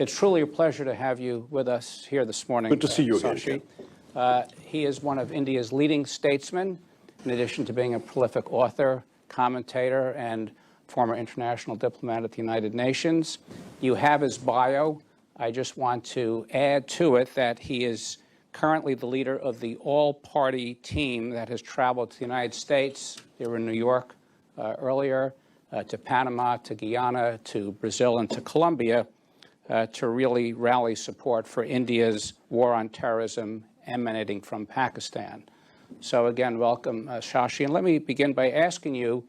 It's truly a pleasure to have you with us here this morning. Good to see you Shashi. again. He is one of India's leading statesmen, in addition to being a prolific author, commentator, and former international diplomat at the United Nations. You have his bio. I just want to add to it that he is currently the leader of the all-party team that has traveled to the United States. They were in New York earlier, to Panama, to Guyana, to Brazil, and to Colombia to really rally support for India's war on terrorism emanating from Pakistan. So again, welcome, Shashi. And let me begin by asking you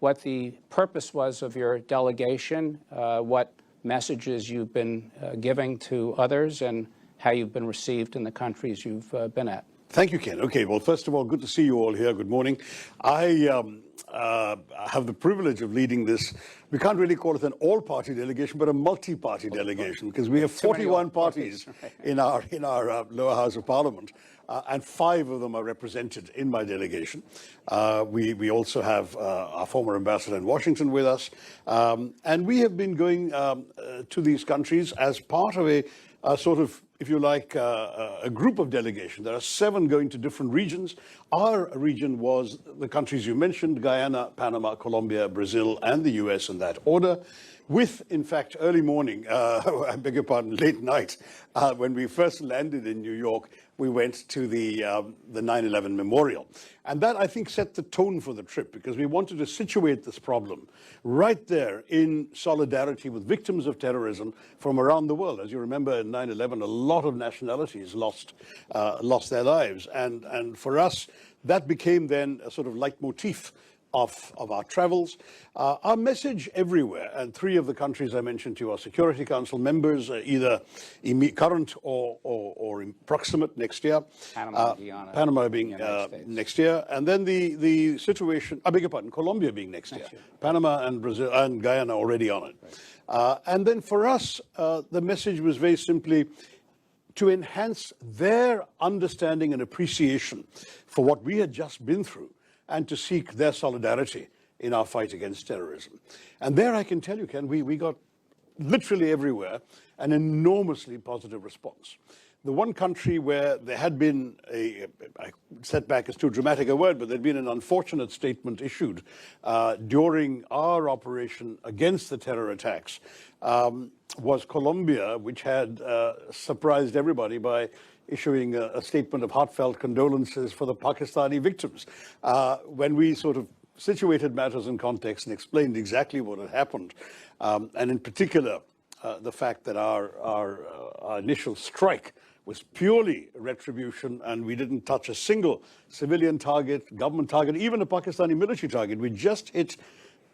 what the purpose was of your delegation, what messages you've been giving to others, and how you've been received in the countries you've been at. Thank you, Ken. Okay, well, first of all, good to see you all here. Good morning. I have the privilege of leading this. We can't really call it an all-party delegation, but a multi-party delegation, because we have 41 parties in our lower house of parliament, and 5 of them are represented in my delegation. We also have our former ambassador in Washington with us, and we have been going to these countries as part of a sort of, if you like, a group of delegation. There are 7 going to different regions. Our region was the countries you mentioned: Guyana, Panama, Colombia, Brazil, and the US in that order. With, in fact, early morning, I beg your pardon, late night, when we first landed in New York, we went to the 9/11 memorial. And that, I think, set the tone for the trip, because we wanted to situate this problem right there in solidarity with victims of terrorism from around the world. As you remember, in 9/11, a lot of nationalities lost their lives. And for us, that became then a sort of leitmotif of our travels. Our message everywhere, and 3 of the countries I mentioned to you are Security Council members, either current or proximate next year. Panama being next year, and then the situation, I beg your pardon, Colombia being next year. Panama and Brazil and Guyana already on it. Right. And then for us, the message was very simply to enhance their understanding and appreciation for what we had just been through, and to seek their solidarity in our fight against terrorism. And there, I can tell you, Ken, we got literally everywhere an enormously positive response. The one country where there had been setback is too dramatic a word, but there'd been an unfortunate statement issued during our operation against the terror attacks was Colombia, which had surprised everybody by issuing a statement of heartfelt condolences for the Pakistani victims. When we sort of situated matters in context and explained exactly what had happened, and in particular, the fact that our initial strike was purely retribution, and we didn't touch a single civilian target, government target, even a Pakistani military target. We just hit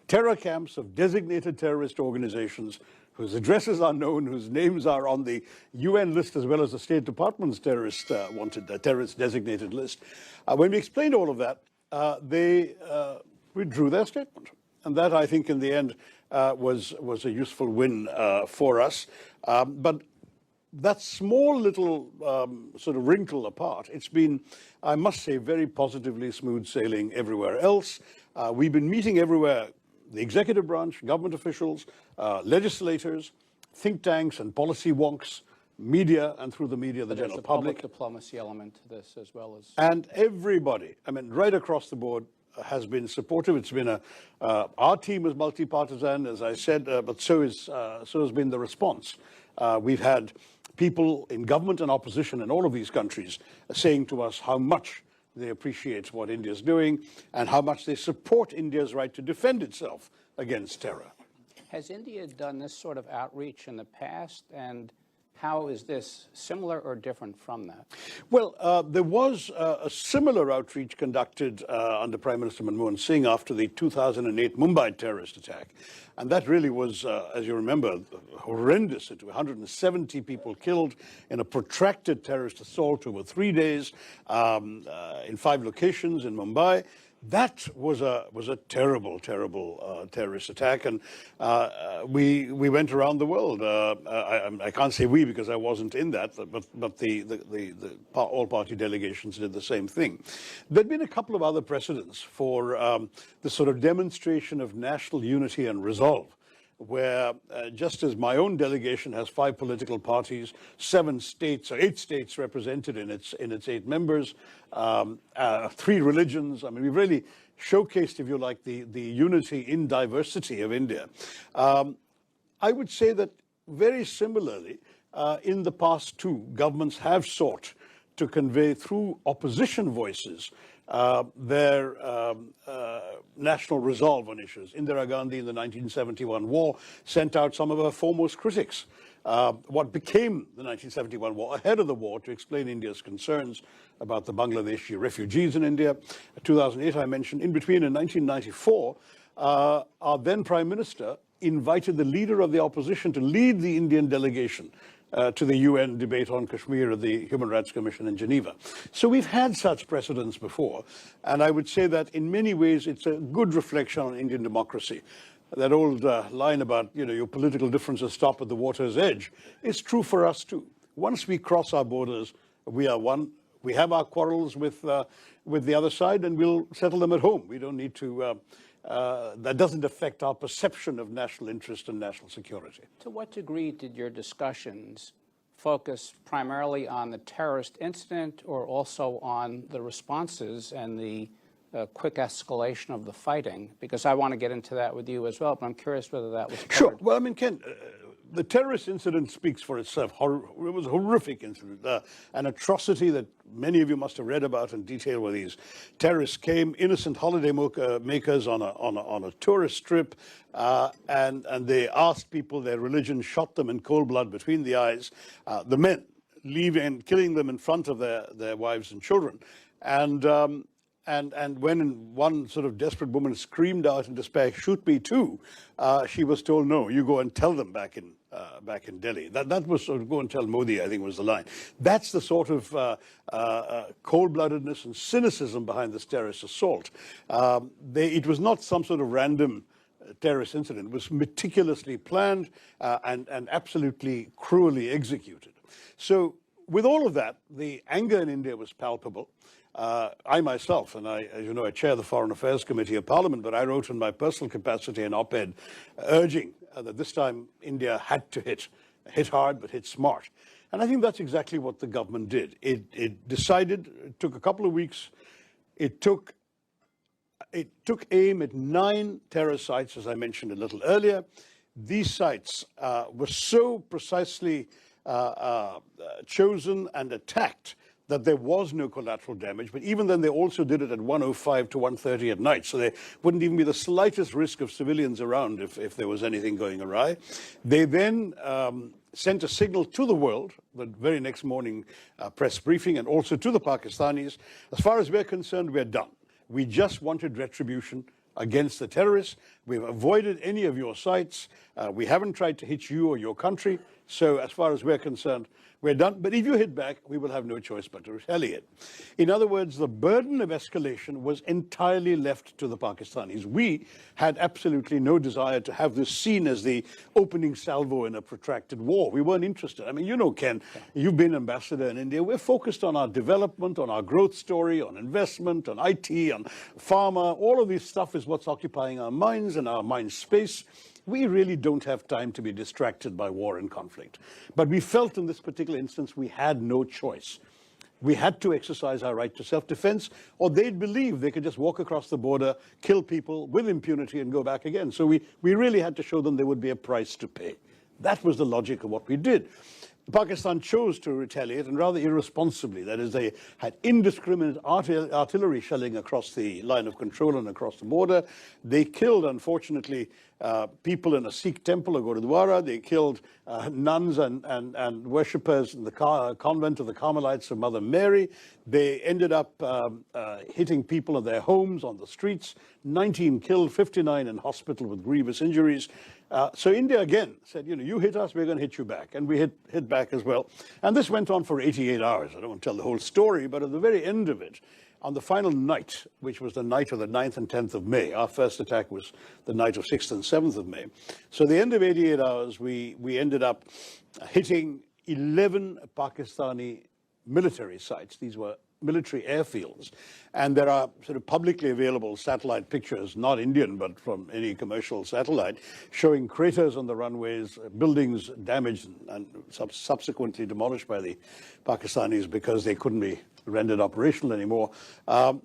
terror camps of designated terrorist organizations whose addresses are known, whose names are on the UN list as well as the State Department's terrorist designated list. When we explained all of that, they withdrew their statement. And that, I think, in the end, was a useful win for us. But that small little sort of wrinkle apart, it's been, I must say, very positively smooth sailing everywhere else. We've been meeting everywhere: the executive branch, government officials, legislators, think tanks and policy wonks, media, and through the media, the general public. There's a public diplomacy element to this as well as... And everybody, I mean, right across the board, has been supportive. It's been our team is multi-partisan, as I said, but so has been the response. We've had people in government and opposition in all of these countries saying to us how much they appreciate what India is doing and how much they support India's right to defend itself against terror. Has India done this sort of outreach in the past, and how is this similar or different from that? Well, there was a similar outreach conducted under Prime Minister Manmohan Singh after the 2008 Mumbai terrorist attack. And that really was, as you remember, horrendous. 170 people killed in a protracted terrorist assault over 3 days in 5 locations in Mumbai. That was a terrible, terrible terrorist attack, and we went around the world. I can't say we because I wasn't in that, but the all-party delegations did the same thing. There'd been a couple of other precedents for the sort of demonstration of national unity and resolve where just as my own delegation has 5 political parties, 7 states or 8 states represented in its 8 members, 3 religions. I mean, we've really showcased, if you like, the unity in diversity of India. I would say that very similarly, in the past too, governments have sought to convey through opposition voices their national resolve on issues. Indira Gandhi in the 1971 war sent out some of her foremost critics. What became the 1971 war, ahead of the war, to explain India's concerns about the Bangladeshi refugees in India. 2008, I mentioned. In between, in 1994, our then Prime Minister invited the leader of the opposition to lead the Indian delegation to the UN debate on Kashmir at the Human Rights Commission in Geneva. So we've had such precedents before, and I would say that in many ways it's a good reflection on Indian democracy. That old line about, your political differences stop at the water's edge is true for us too. Once we cross our borders, we are one. We have our quarrels with the other side, and we'll settle them at home. We don't need to. That doesn't affect our perception of national interest and national security. To what degree did your discussions focus primarily on the terrorist incident or also on the responses and the quick escalation of the fighting? Because I want to get into that with you as well, but I'm curious whether that was covered. Sure. Well, I mean, Ken, the terrorist incident speaks for itself. It was a horrific incident, an atrocity that many of you must have read about in detail, where these terrorists came, innocent holiday makers on a tourist trip, and they asked people their religion, shot them in cold blood between the eyes, the men leaving, killing them in front of their wives and children. And when one sort of desperate woman screamed out in despair, "Shoot me too," she was told, "No, you go and tell them back in Delhi." That was sort of, "Go and tell Modi," I think was the line. That's the sort of cold-bloodedness and cynicism behind this terrorist assault. It was not some sort of random terrorist incident. It was meticulously planned and absolutely cruelly executed. So with all of that, the anger in India was palpable. I myself, and as you know, I chair the Foreign Affairs Committee of Parliament, but I wrote in my personal capacity an op-ed urging that this time India had to hit hard, but hit smart. And I think that's exactly what the government did. It decided, it took a couple of weeks, it took aim at 9 terror sites, as I mentioned a little earlier. These sites were so precisely chosen and attacked that there was no collateral damage, but even then they also did it at 1:05 to 1:30 at night, so there wouldn't even be the slightest risk of civilians around if there was anything going awry. They then sent a signal to the world, the very next morning press briefing, and also to the Pakistanis: as far as we're concerned, we're done. We just wanted retribution against the terrorists. We've avoided any of your sites. We haven't tried to hit you or your country. So as far as we're concerned, we're done. But if you hit back, we will have no choice but to retaliate. In other words, the burden of escalation was entirely left to the Pakistanis. We had absolutely no desire to have this seen as the opening salvo in a protracted war. We weren't interested. I mean, you know, Ken, you've been ambassador in India. We're focused on our development, on our growth story, on investment, on IT, on pharma. All of this stuff is what's occupying our minds and our mind space. We really don't have time to be distracted by war and conflict. But we felt in this particular instance we had no choice. We had to exercise our right to self-defense, or they'd believe they could just walk across the border, kill people with impunity and go back again. So we really had to show them there would be a price to pay. That was the logic of what we did. Pakistan chose to retaliate, and rather irresponsibly. That is, they had indiscriminate artillery shelling across the line of control and across the border. They killed, unfortunately, people in a Sikh temple, a Gurudwara. They killed nuns and worshippers in the convent of the Carmelites of Mother Mary. They ended up hitting people in their homes, on the streets. 19 killed, 59 in hospital with grievous injuries. So India again said, you hit us, we're going to hit you back. And we hit back as well. And this went on for 88 hours. I don't want to tell the whole story, but at the very end of it, on the final night, which was the night of the 9th and 10th of May, our first attack was the night of 6th and 7th of May. So at the end of 88 hours, we ended up hitting 11 Pakistani military sites. These were military airfields. And there are sort of publicly available satellite pictures, not Indian, but from any commercial satellite, showing craters on the runways, buildings damaged and subsequently demolished by the Pakistanis because they couldn't be rendered operational anymore.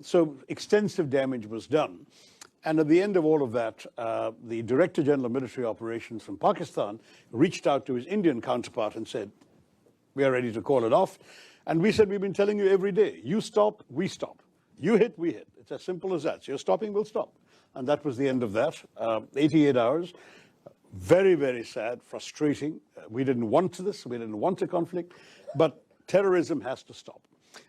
So extensive damage was done. And at the end of all of that, the Director General of Military Operations from Pakistan reached out to his Indian counterpart and said, we are ready to call it off. And we said, we've been telling you every day, you stop, we stop. You hit, we hit. It's as simple as that. So you're stopping, we'll stop. And that was the end of that. 88 hours. Very, very sad, frustrating. We didn't want this. We didn't want a conflict. But terrorism has to stop.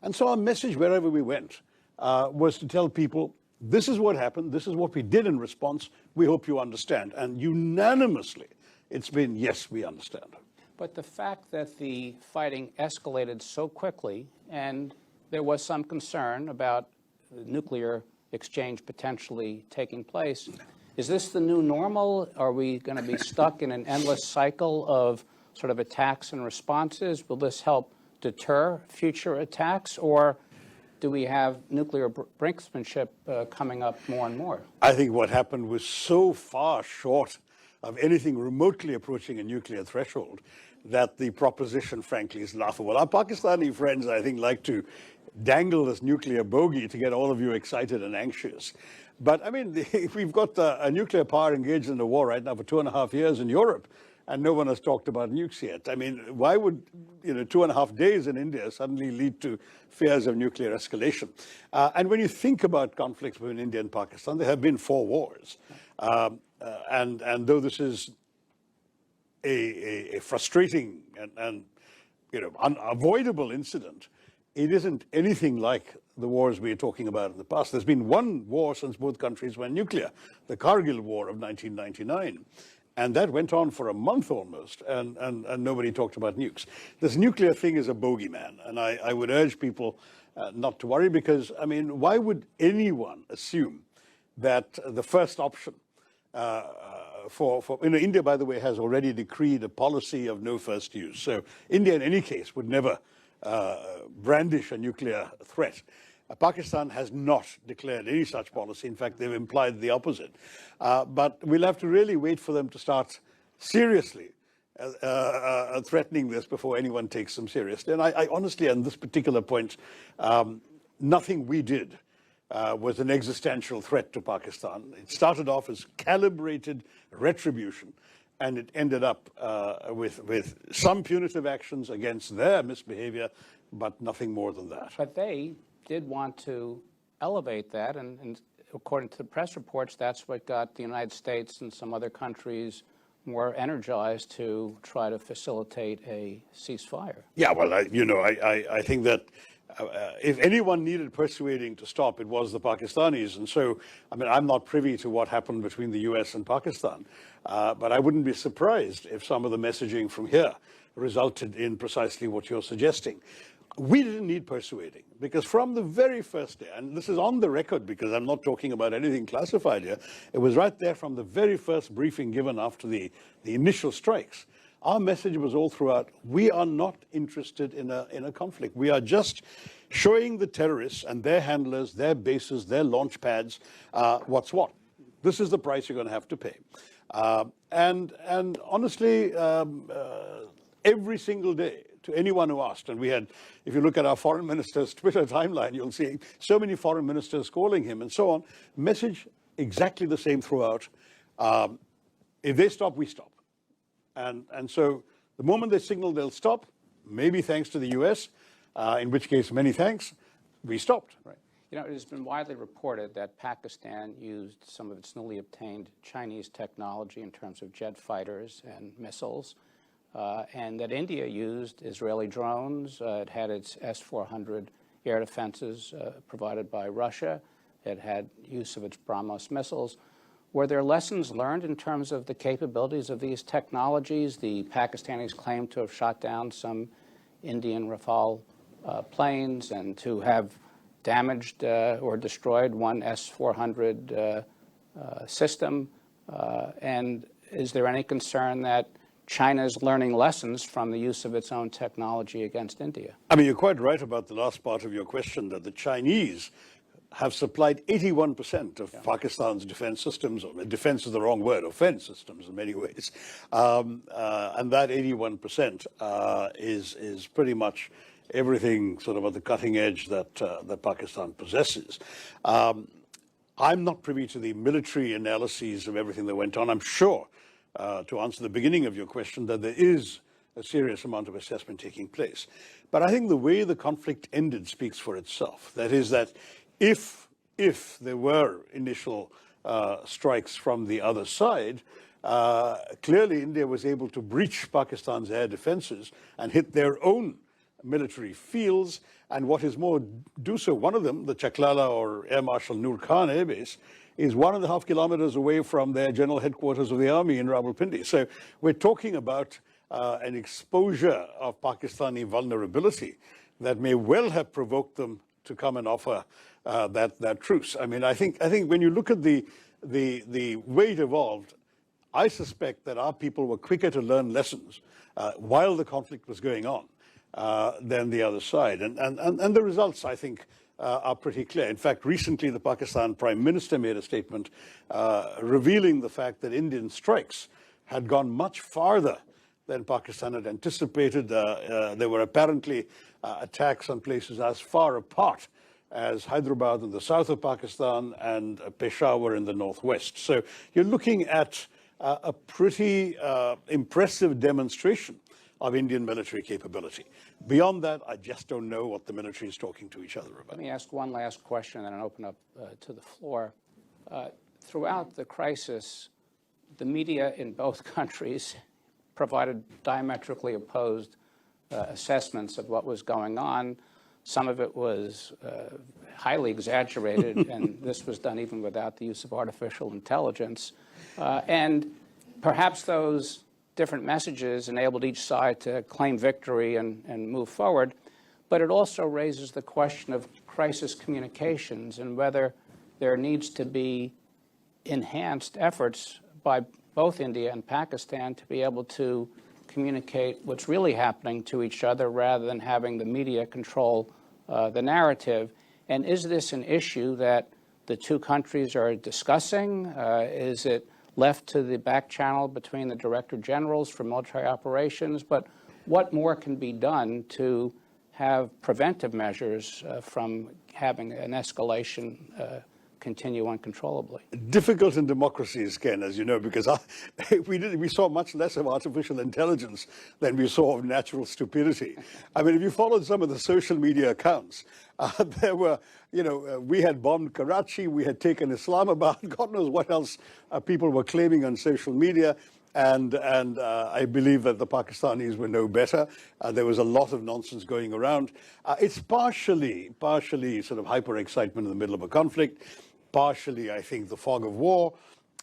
And so our message wherever we went was to tell people, this is what happened. This is what we did in response. We hope you understand. And unanimously, it's been, yes, we understand. But the fact that the fighting escalated so quickly, and there was some concern about the nuclear exchange potentially taking place, is this the new normal? Are we going to be stuck in an endless cycle of sort of attacks and responses? Will this help deter future attacks, or do we have nuclear brinksmanship coming up more and more? I think what happened was so far short of anything remotely approaching a nuclear threshold that the proposition, frankly, is laughable. Our Pakistani friends, I think, like to dangle this nuclear bogey to get all of you excited and anxious. But, I mean, we've got a nuclear power engaged in a war right now for 2.5 years in Europe, and no one has talked about nukes yet. I mean, why would 2.5 days in India suddenly lead to fears of nuclear escalation? And when you think about conflicts between India and Pakistan, there have been 4 wars. And though this is a frustrating and unavoidable incident, it isn't anything like the wars we are talking about in the past. There's been one war since both countries went nuclear, the Kargil War of 1999. And that went on for a month almost, and nobody talked about nukes. This nuclear thing is a bogeyman, and I would urge people not to worry, because, I mean, why would anyone assume that the first option India, by the way, has already decreed a policy of no first use. So India, in any case, would never brandish a nuclear threat. Pakistan has not declared any such policy. In fact, they've implied the opposite. But we'll have to really wait for them to start seriously threatening this before anyone takes them seriously. And I honestly, on this particular point, nothing we did was an existential threat to Pakistan. It started off as calibrated retribution, and it ended up with some punitive actions against their misbehavior, but nothing more than that. But they did want to elevate that, and according to the press reports, that's what got the United States and some other countries more energized to try to facilitate a ceasefire. Yeah, well, I think that if anyone needed persuading to stop, it was the Pakistanis. And so, I mean, I'm not privy to what happened between the US and Pakistan, but I wouldn't be surprised if some of the messaging from here resulted in precisely what you're suggesting. We didn't need persuading, because from the very first day, and this is on the record because I'm not talking about anything classified here, it was right there from the very first briefing given after the initial strikes. Our message was all throughout, we are not interested in a conflict. We are just showing the terrorists and their handlers, their bases, their launch pads, what's what. This is the price you're going to have to pay. And honestly, every single day, to anyone who asked, and we had, if you look at our foreign minister's Twitter timeline, you'll see so many foreign ministers calling him and so on. Message exactly the same throughout. If they stop, we stop. And so the moment they signal they'll stop, maybe thanks to the US, in which case many thanks, we stopped. Right. You know, it has been widely reported that Pakistan used some of its newly obtained Chinese technology in terms of jet fighters and missiles, and that India used Israeli drones. It had its S-400 air defenses provided by Russia. It had use of its BrahMos missiles. Were there lessons learned in terms of the capabilities of these technologies? The Pakistanis claim to have shot down some Indian Rafale planes and to have damaged or destroyed one S-400 system. And is there any concern that China is learning lessons from the use of its own technology against India. I mean, you're quite right about the last part of your question, that the Chinese have supplied 81% of Pakistan's defense systems, or defense is the wrong word, offense systems in many ways. And that 81% is pretty much everything sort of at the cutting edge that Pakistan possesses. I'm not privy to the military analyses of everything that went on. I'm sure, to answer the beginning of your question, that there is a serious amount of assessment taking place. But I think the way the conflict ended speaks for itself. That is that if there were initial strikes from the other side, clearly India was able to breach Pakistan's air defenses and hit their own military fields, and what is more, do so. One of them, the Chaklala or Air Marshal Noor Khan Air Base, is 1.5 kilometers away from their general headquarters of the army in Rawalpindi. So we're talking about an exposure of Pakistani vulnerability that may well have provoked them to come and offer that truce. I mean, I think when you look at the way it evolved, I suspect that our people were quicker to learn lessons while the conflict was going on than the other side. And the results, I think, are pretty clear. In fact, recently the Pakistan Prime Minister made a statement revealing the fact that Indian strikes had gone much farther than Pakistan had anticipated. There were apparently attacks on places as far apart as Hyderabad in the south of Pakistan and Peshawar in the northwest. So you're looking at a pretty impressive demonstration of Indian military capability. Beyond that, I just don't know what the military is talking to each other about. Let me ask one last question and then open up to the floor. Throughout the crisis, the media in both countries provided diametrically opposed assessments of what was going on. Some of it was highly exaggerated, and this was done even without the use of artificial intelligence. And perhaps those different messages enabled each side to claim victory and move forward. But it also raises the question of crisis communications and whether there needs to be enhanced efforts by both India and Pakistan to be able to communicate what's really happening to each other rather than having the media control the narrative. And is this an issue that the two countries are discussing? Is it left to the back channel between the director generals for military operations? But what more can be done to have preventive measures from having an escalation continue uncontrollably? Difficult in democracies, Ken, as you know, because we saw much less of artificial intelligence than we saw of natural stupidity. I mean, if you followed some of the social media accounts, there were, we had bombed Karachi, we had taken Islamabad, God knows what else people were claiming on social media. And I believe that the Pakistanis were no better. There was a lot of nonsense going around. It's partially sort of hyper excitement in the middle of a conflict, partially, I think, the fog of war.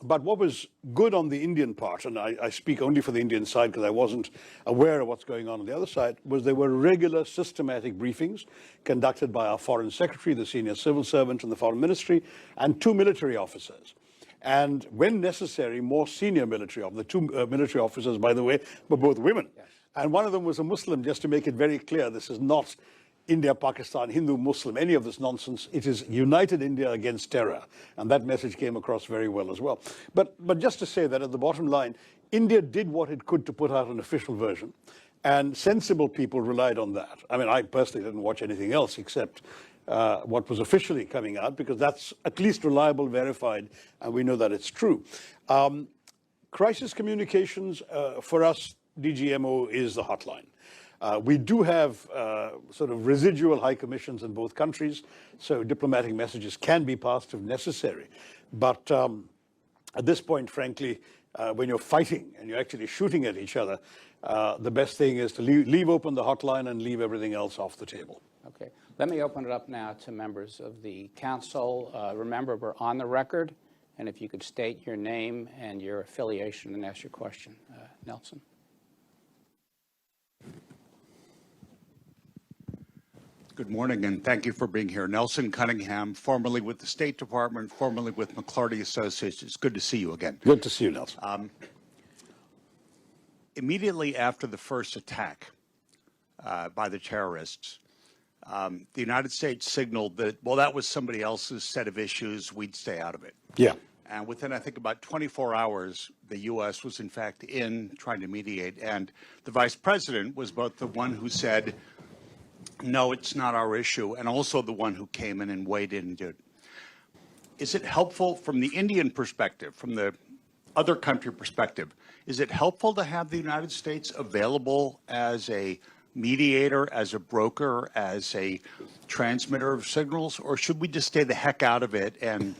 But what was good on the Indian part, and I speak only for the Indian side because I wasn't aware of what's going on the other side, was there were regular systematic briefings conducted by our foreign secretary, the senior civil servant in the foreign ministry, and 2 military officers. And when necessary, more senior military officers. The 2 military officers, by the way, were both women. Yes. And one of them was a Muslim, just to make it very clear. This is not India, Pakistan, Hindu, Muslim, any of this nonsense. It is united India against terror. And that message came across very well as well. But just to say that at the bottom line, India did what it could to put out an official version. And sensible people relied on that. I mean, I personally didn't watch anything else except what was officially coming out, because that's at least reliable, verified, and we know that it's true. Crisis communications, for us, DGMO is the hotline. We do have sort of residual high commissions in both countries, so diplomatic messages can be passed if necessary. But at this point, frankly, when you're fighting and you're actually shooting at each other, the best thing is to leave open the hotline and leave everything else off the table. Okay. Let me open it up now to members of the council. Remember, we're on the record, and if you could state your name and your affiliation and ask your question. Nelson. Good morning, and thank you for being here. Nelson Cunningham, formerly with the State Department, formerly with McClarty Associates. It's good to see you again. Good to see you, Nelson. immediately after the first attack by the terrorists, the United States signaled that, well, that was somebody else's set of issues, we'd stay out of it. Yeah. And within, I think, about 24 hours, the U.S. was, in fact, in trying to mediate. And the vice president was both the one who said, no, it's not our issue, and also the one who came in and weighed in and did. Is it helpful from the Indian perspective, from the other country perspective, is it helpful to have the United States available as a mediator, as a broker, as a transmitter of signals, or should we just stay the heck out of it and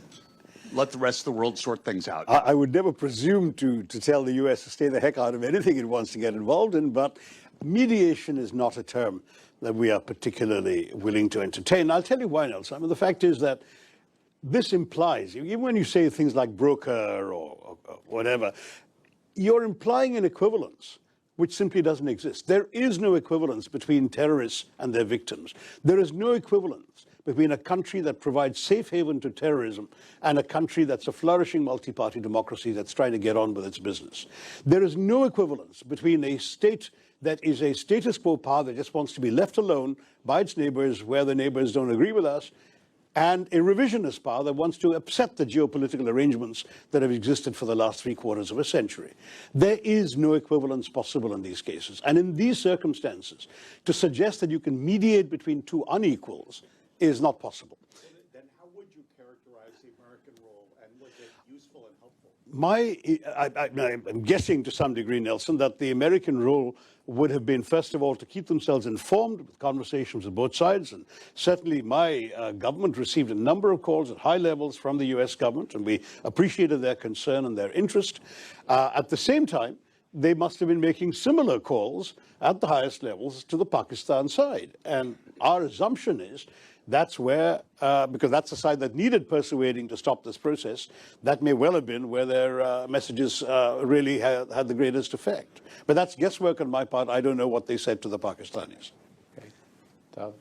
let the rest of the world sort things out? I would never presume to tell the U.S. to stay the heck out of anything it wants to get involved in, but mediation is not a term that we are particularly willing to entertain. I'll tell you why, Nelson. I mean, the fact is that this implies, even when you say things like broker or whatever, you're implying an equivalence which simply doesn't exist. There is no equivalence between terrorists and their victims. There is no equivalence between a country that provides safe haven to terrorism and a country that's a flourishing multi-party democracy that's trying to get on with its business. There is no equivalence between a state that is a status quo power that just wants to be left alone by its neighbors where the neighbors don't agree with us, and a revisionist power that wants to upset the geopolitical arrangements that have existed for the last 3/4 of a century. There is no equivalence possible in these cases. And in these circumstances, to suggest that you can mediate between two unequals is not possible. Then how would you characterize the American role, and was it useful and helpful? I'm guessing to some degree, Nelson, that the American role would have been, first of all, to keep themselves informed with conversations with both sides. And certainly my government received a number of calls at high levels from the U.S. government, and we appreciated their concern and their interest. At the same time, they must have been making similar calls at the highest levels to the Pakistan side. And our assumption is that's where, because that's the side that needed persuading to stop this process, that may well have been where their messages really had the greatest effect. But that's guesswork on my part. I don't know what they said to the Pakistanis. Okay. Dov?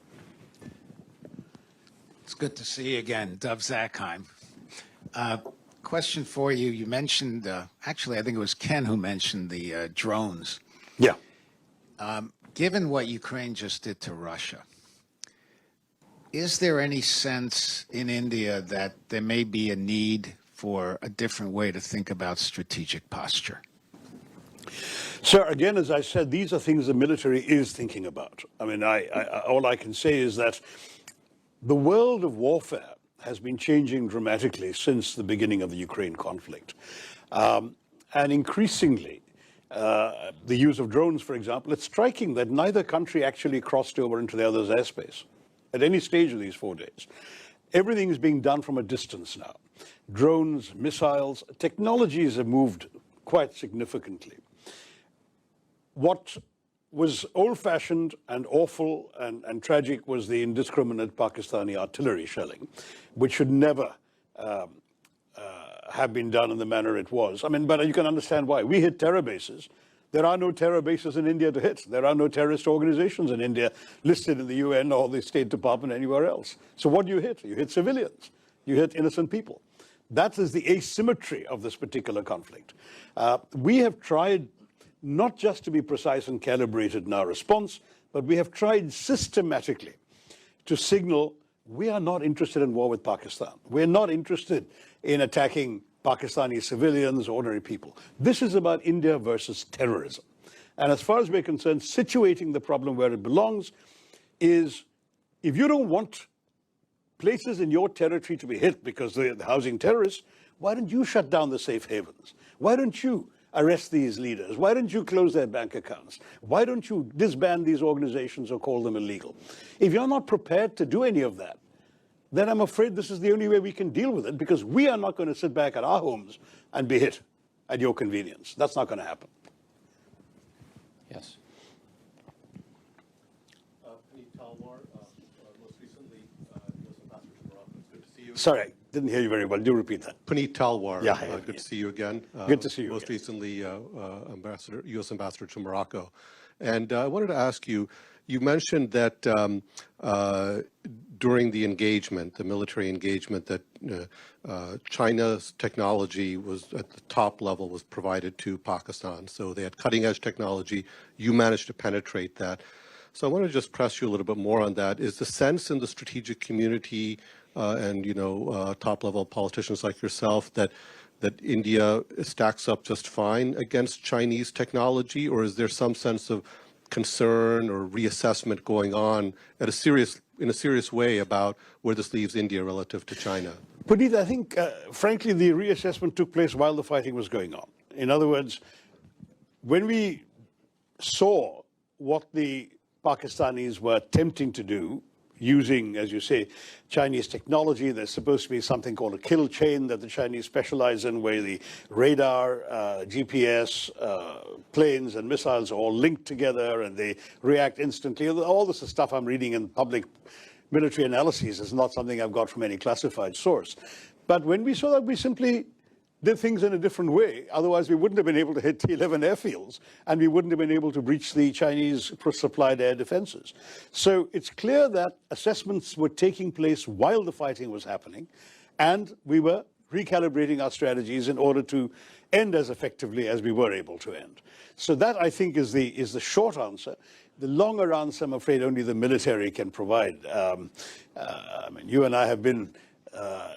It's good to see you again, Dov Zakheim. Question for you. You mentioned, actually, I think it was Ken who mentioned the drones. Yeah. Given what Ukraine just did to Russia, is there any sense in India that there may be a need for a different way to think about strategic posture? Sir, again, as I said, these are things the military is thinking about. I mean, all I can say is that the world of warfare has been changing dramatically since the beginning of the Ukraine conflict. And increasingly, the use of drones, for example, it's striking that neither country actually crossed over into the other's airspace at any stage of these 4 days. Everything is being done from a distance now. Drones, missiles, technologies have moved quite significantly. What was old-fashioned and awful and tragic was the indiscriminate Pakistani artillery shelling, which should never have been done in the manner it was. I mean, but you can understand why. We hit terror bases. There are no terror bases in India to hit. There are no terrorist organizations in India listed in the UN or the State Department anywhere else. So what do you hit? You hit civilians. You hit innocent people. That is the asymmetry of this particular conflict. We have tried not just to be precise and calibrated in our response, but we have tried systematically to signal we are not interested in war with Pakistan. We're not interested in attacking Pakistani civilians, ordinary people. This is about India versus terrorism. And as far as we're concerned, situating the problem where it belongs is, if you don't want places in your territory to be hit because they're housing terrorists, why don't you shut down the safe havens? Why don't you arrest these leaders? Why don't you close their bank accounts? Why don't you disband these organizations or call them illegal? If you're not prepared to do any of that, then I'm afraid this is the only way we can deal with it, because we are not going to sit back at our homes and be hit at your convenience. That's not going to happen. Yes. Puneet Talwar, most recently, U.S. Ambassador to Morocco. It's good to see you. Sorry, I didn't hear you very well. Do repeat that. Puneet Talwar. Yeah, good to see you again. Good to see you Most again. recently, U.S. Ambassador to Morocco. And I wanted to ask you, you mentioned that during the engagement, the military engagement, that China's technology was at the top level was provided to Pakistan. So they had cutting edge technology. You managed to penetrate that. So I want to just press you a little bit more on that. Is the sense in the strategic community and top level politicians like yourself that India stacks up just fine against Chinese technology, or is there some sense of concern or reassessment going on in a serious way about where this leaves India relative to China? Puneet, I think, frankly, the reassessment took place while the fighting was going on. In other words, when we saw what the Pakistanis were attempting to do, using, as you say, Chinese technology, there's supposed to be something called a kill chain that the Chinese specialize in, where the radar, GPS, planes and missiles are all linked together and they react instantly. All this is stuff I'm reading in public military analyses. It's not something I've got from any classified source. But when we saw that, we simply did things in a different way. Otherwise, we wouldn't have been able to hit the 11 airfields, and we wouldn't have been able to breach the Chinese supplied air defenses. So it's clear that assessments were taking place while the fighting was happening, and we were recalibrating our strategies in order to end as effectively as we were able to end. So that, I think, is the short answer. The longer answer, I'm afraid, only the military can provide. I mean, you and I have been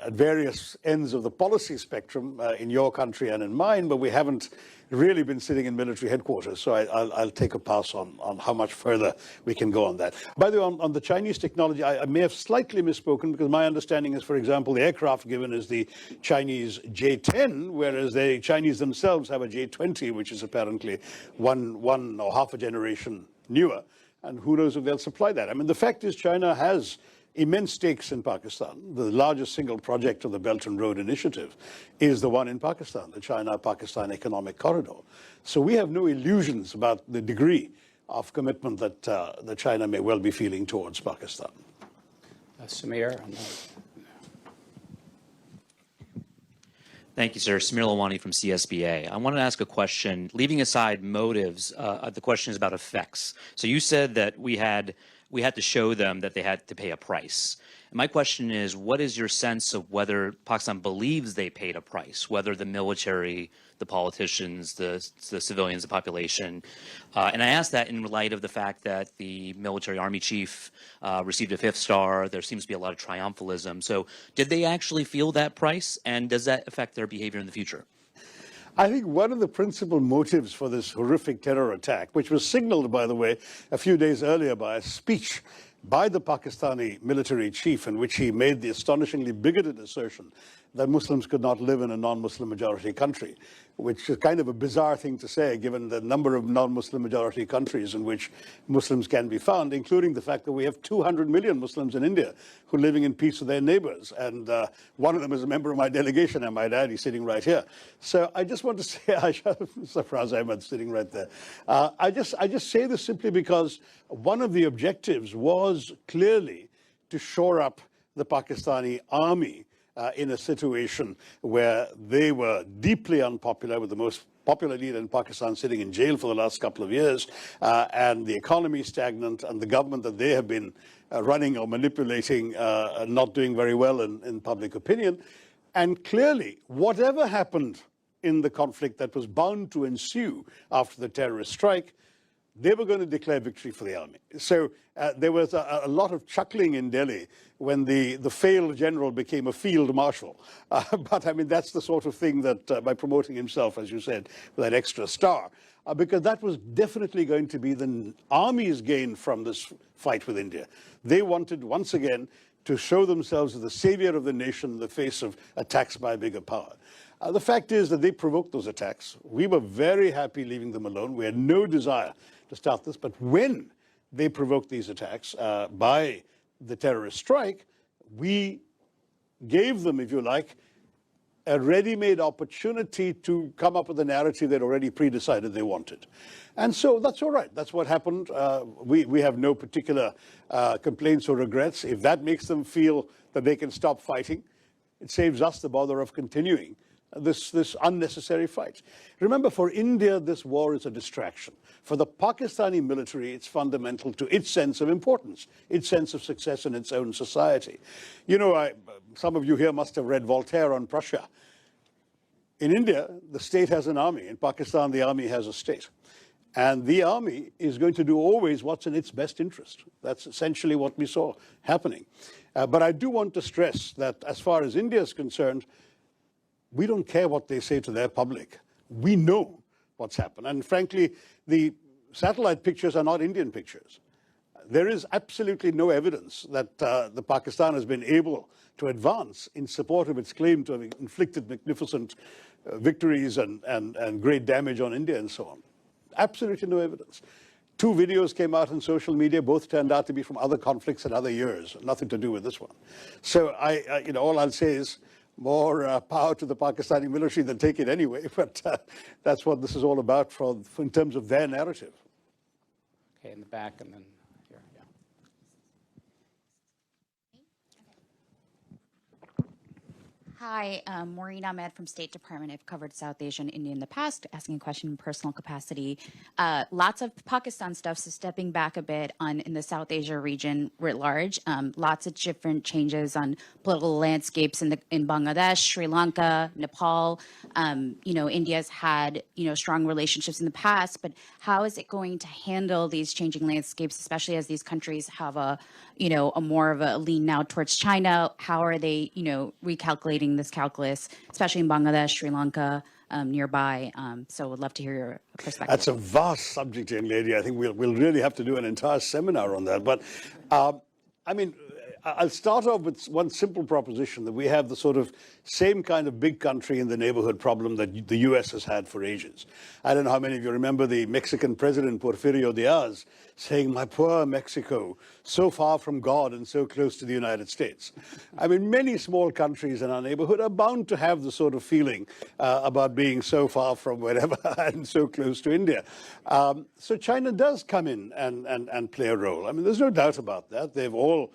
at various ends of the policy spectrum in your country and in mine, but we haven't really been sitting in military headquarters. So I'll take a pass on how much further we can go on that. By the way, on the Chinese technology, I may have slightly misspoken, because my understanding is, for example, the aircraft given is the Chinese J-10, whereas the Chinese themselves have a J-20, which is apparently one or half a generation newer. And who knows if they'll supply that. I mean, the fact is China has immense stakes in Pakistan. The largest single project of the Belt and Road Initiative is the one in Pakistan, the China-Pakistan Economic Corridor. So we have no illusions about the degree of commitment that China may well be feeling towards Pakistan. Samir? Thank you, sir. Samir Lawani from CSBA. I wanted to ask a question. Leaving aside motives, the question is about effects. So you said that we had to show them that they had to pay a price. And my question is, what is your sense of whether Pakistan believes they paid a price, whether the military, the politicians, the civilians, the population? And I ask that in light of the fact that the military army chief received a 5th star. There seems to be a lot of triumphalism. So did they actually feel that price? And does that affect their behavior in the future? I think one of the principal motives for this horrific terror attack, which was signaled, by the way, a few days earlier by a speech by the Pakistani military chief, in which he made the astonishingly bigoted assertion that Muslims could not live in a non-Muslim majority country, which is kind of a bizarre thing to say, given the number of non-Muslim majority countries in which Muslims can be found, including the fact that we have 200 million Muslims in India who are living in peace with their neighbors. And one of them is a member of my delegation, and my dad, he's sitting right here. So I just want to say, Sarfraz Ahmed sitting right there. I just say this simply because one of the objectives was clearly to shore up the Pakistani army in a situation where they were deeply unpopular, with the most popular leader in Pakistan sitting in jail for the last couple of years, and the economy stagnant, and the government that they have been running or manipulating not doing very well in public opinion. And clearly, whatever happened in the conflict that was bound to ensue after the terrorist strike, they were going to declare victory for the army. So there was a lot of chuckling in Delhi when the failed general became a field marshal. But I mean, that's the sort of thing that by promoting himself, as you said, with that extra star, because that was definitely going to be the army's gain from this fight with India. They wanted, once again, to show themselves as the savior of the nation in the face of attacks by a bigger power. The fact is that they provoked those attacks. We were very happy leaving them alone. We had no desire to start this. But when they provoked these attacks by the terrorist strike, we gave them, if you like, a ready-made opportunity to come up with a narrative they'd already pre-decided they wanted. And so that's all right. That's what happened. We have no particular complaints or regrets. If that makes them feel that they can stop fighting, it saves us the bother of continuing this unnecessary fight. Remember, for India, this war is a distraction. For the Pakistani military, it's fundamental to its sense of importance, its sense of success in its own society. You know, some of you here must have read Voltaire on Prussia. In India, the state has an army. In Pakistan, the army has a state. And the army is going to do always what's in its best interest. That's essentially what we saw happening. But I do want to stress that as far as India is concerned, we don't care what they say to their public. We know what's happened. And frankly, the satellite pictures are not Indian pictures. There is absolutely no evidence that the Pakistan has been able to advance in support of its claim to have inflicted magnificent victories and great damage on India and so on. Absolutely no evidence. 2 videos came out on social media. Both turned out to be from other conflicts and other years. Nothing to do with this one. So you know, all I'll say is more power to the Pakistani military than take it anyway. But that's what this is all about in terms of their narrative. Okay, in the back and then here. Yeah. Hi, Maureen Ahmed from State Department. I've covered South Asia and India in the past, asking a question in personal capacity. Lots of Pakistan stuff, so stepping back a bit in the South Asia region writ large. Lots of different changes on political landscapes in Bangladesh, Sri Lanka, Nepal. You know, India's had, you know, strong relationships in the past, but how is it going to handle these changing landscapes, especially as these countries have a more of a lean now towards China? How are they, you know, recalculating this calculus, especially in Bangladesh, Sri Lanka, nearby? So would love to hear your perspective. That's a vast subject, young lady. I think we'll really have to do an entire seminar on that. But I mean, I'll start off with one simple proposition, that we have the sort of same kind of big country in the neighborhood problem that the U.S. has had for ages. I don't know how many of you remember the Mexican president, Porfirio Diaz, saying, "My poor Mexico, so far from God and so close to the United States." I mean, many small countries in our neighborhood are bound to have the sort of feeling about being so far from wherever and so close to India. So China does come in and play a role. I mean, there's no doubt about that. They've all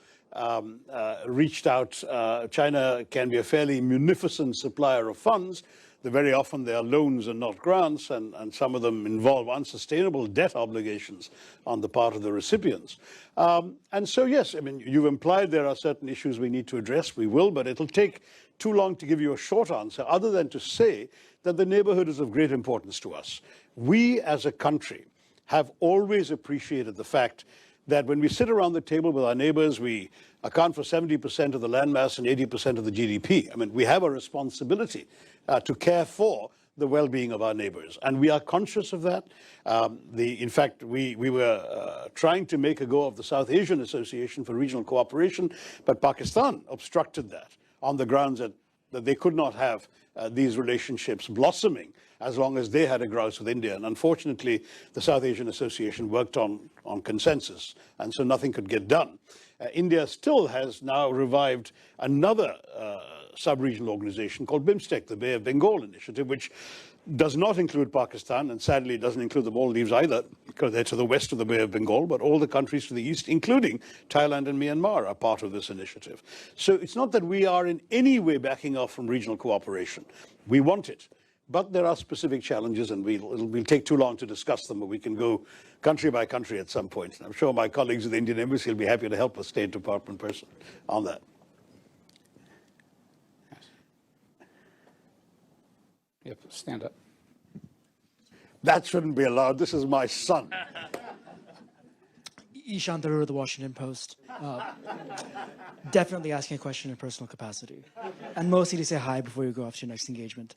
reached out. China can be a fairly munificent supplier of funds. Very often they are loans and not grants, and some of them involve unsustainable debt obligations on the part of the recipients. And so, yes, I mean, you've implied there are certain issues we need to address. We will, but it'll take too long to give you a short answer, other than to say that the neighborhood is of great importance to us. We, as a country, have always appreciated the fact that when we sit around the table with our neighbors, we account for 70% of the landmass and 80% of the GDP. I mean, we have a responsibility to care for the well-being of our neighbors, and we are conscious of that. In fact, we were trying to make a go of the South Asian Association for Regional Cooperation, but Pakistan obstructed that on the grounds that they could not have these relationships blossoming as long as they had a grouse with India. And unfortunately, the South Asian Association worked on consensus, and so nothing could get done. India still has now revived another sub-regional organization called BIMSTEC, the Bay of Bengal Initiative, which does not include Pakistan, and sadly doesn't include the Maldives either, because they're to the west of the Bay of Bengal, but all the countries to the east, including Thailand and Myanmar, are part of this initiative. So it's not that we are in any way backing off from regional cooperation. We want it. But there are specific challenges, and we'll take too long to discuss them, but we can go country by country at some point. And I'm sure my colleagues at the Indian Embassy will be happy to help a State Department person on that. Yes. You have to stand up. That shouldn't be allowed. This is my son. Ishan Tharoor of the Washington Post. Definitely asking a question in personal capacity. And mostly to say hi before you go off to your next engagement.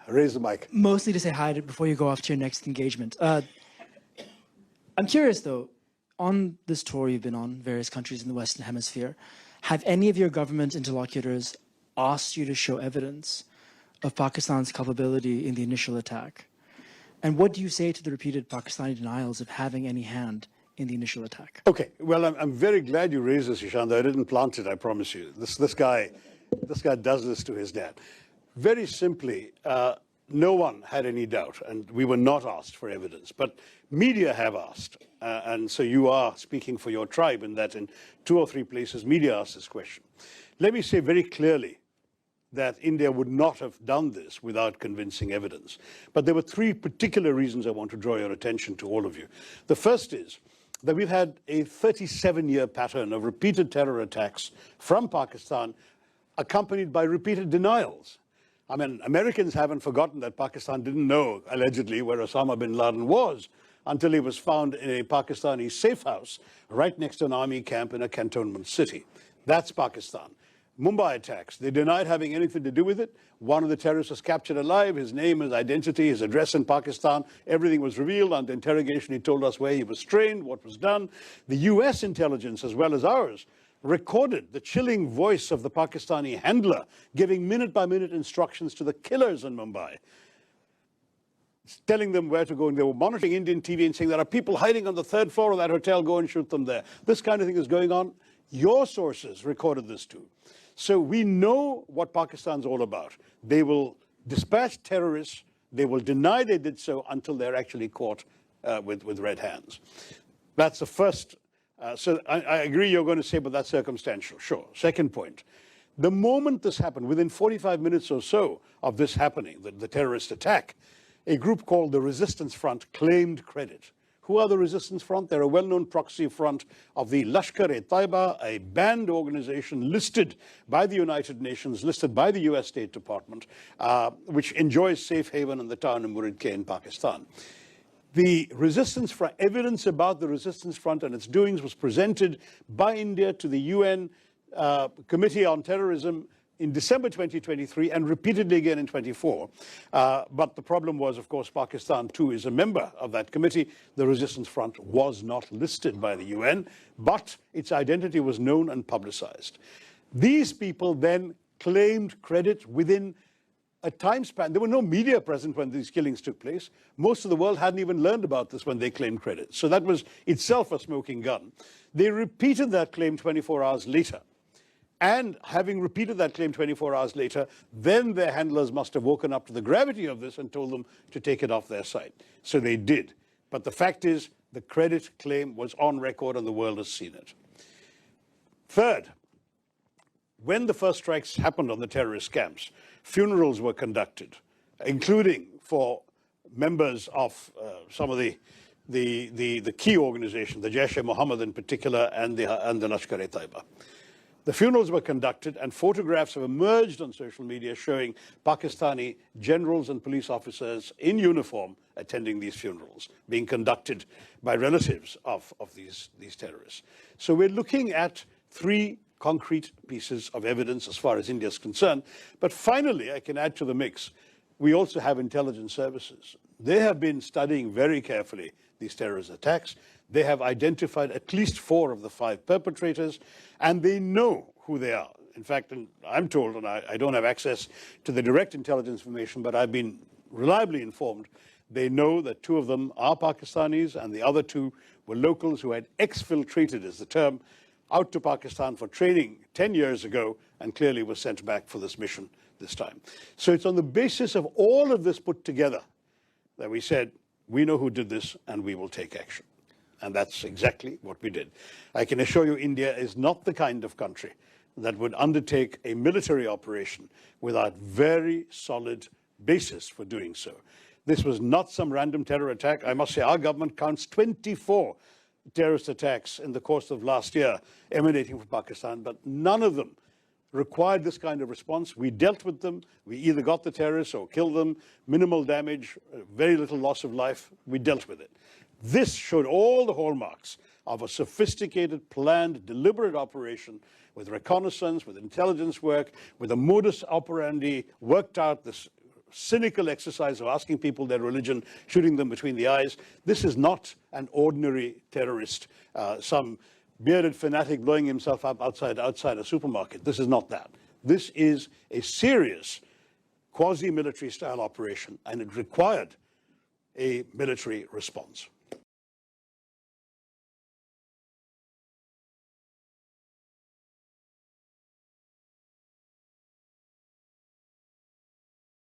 Raise the mic. Mostly to say hi before you go off to your next engagement. I'm curious, though, on this tour you've been on, various countries in the Western Hemisphere, have any of your government interlocutors asked you to show evidence of Pakistan's culpability in the initial attack? And what do you say to the repeated Pakistani denials of having any hand in the initial attack? Okay, well, I'm very glad you raised this, Ishan. I didn't plant it, I promise you. This guy does this to his dad. Very simply, no one had any doubt, and we were not asked for evidence. But media have asked, and so you are speaking for your tribe in that in 2 or 3 places, media asked this question. Let me say very clearly, that India would not have done this without convincing evidence. But there were three particular reasons I want to draw your attention to, all of you. The first is that we've had a 37-year pattern of repeated terror attacks from Pakistan, accompanied by repeated denials. I mean, Americans haven't forgotten that Pakistan didn't know, allegedly, where Osama bin Laden was until he was found in a Pakistani safe house right next to an army camp in a cantonment city. That's Pakistan. Mumbai attacks, they denied having anything to do with it. One of the terrorists was captured alive, his name, his identity, his address in Pakistan, everything was revealed. Under interrogation, he told us where he was trained, what was done. The US intelligence, as well as ours, recorded the chilling voice of the Pakistani handler giving minute-by-minute instructions to the killers in Mumbai, telling them where to go. And they were monitoring Indian TV and saying, there are people hiding on the third floor of that hotel, go and shoot them there. This kind of thing is going on. Your sources recorded this too. So we know what Pakistan's all about. They will dispatch terrorists, they will deny they did so until they're actually caught with red hands. That's the first. So I agree you're going to say, but that's circumstantial. Sure. Second point. The moment this happened, within 45 minutes or so of this happening, the terrorist attack, a group called the Resistance Front claimed credit. Who are the Resistance Front? They're a well-known proxy front of the Lashkar-e-Taiba, a banned organization listed by the United Nations, listed by the US State Department, which enjoys safe haven in the town of Murid-K in Pakistan. The Resistance Front, evidence about the Resistance Front and its doings was presented by India to the UN Committee on Terrorism in December 2023 and repeatedly again in 24. But the problem was, of course, Pakistan too is a member of that committee. The Resistance Front was not listed by the UN, but its identity was known and publicized. These people then claimed credit within a time span. There were no media present when these killings took place. Most of the world hadn't even learned about this when they claimed credit. So that was itself a smoking gun. They repeated that claim 24 hours later. And having repeated that claim 24 hours later, then their handlers must have woken up to the gravity of this and told them to take it off their site. So they did. But the fact is, the credit claim was on record and the world has seen it. Third, when the first strikes happened on the terrorist camps, funerals were conducted, including for members of some of the key organizations, the Jaish-e-Mohammed in particular, and the Lashkar-e-Taiba. The funerals were conducted, and photographs have emerged on social media showing Pakistani generals and police officers in uniform attending these funerals, being conducted by relatives of these terrorists. So we're looking at three concrete pieces of evidence as far as India is concerned. But finally, I can add to the mix, we also have intelligence services. They have been studying very carefully these terrorist attacks. They have identified at least 4 of the 5 perpetrators, and they know who they are. In fact, and I'm told, and I don't have access to the direct intelligence information, but I've been reliably informed, they know that 2 of them are Pakistanis, and the other 2 were locals who had exfiltrated, is the term, out to Pakistan for training 10 years ago, and clearly was sent back for this mission this time. So it's on the basis of all of this put together that we said, we know who did this, and we will take action. And that's exactly what we did. I can assure you India is not the kind of country that would undertake a military operation without very solid basis for doing so. This was not some random terror attack. I must say our government counts 24 terrorist attacks in the course of last year emanating from Pakistan, but none of them required this kind of response. We dealt with them. We either got the terrorists or killed them, minimal damage, very little loss of life. We dealt with it. This showed all the hallmarks of a sophisticated, planned, deliberate operation with reconnaissance, with intelligence work, with a modus operandi worked out, this cynical exercise of asking people their religion, shooting them between the eyes. This is not an ordinary terrorist, some bearded fanatic blowing himself up outside a supermarket. This is not that. This is a serious quasi-military style operation, and it required a military response.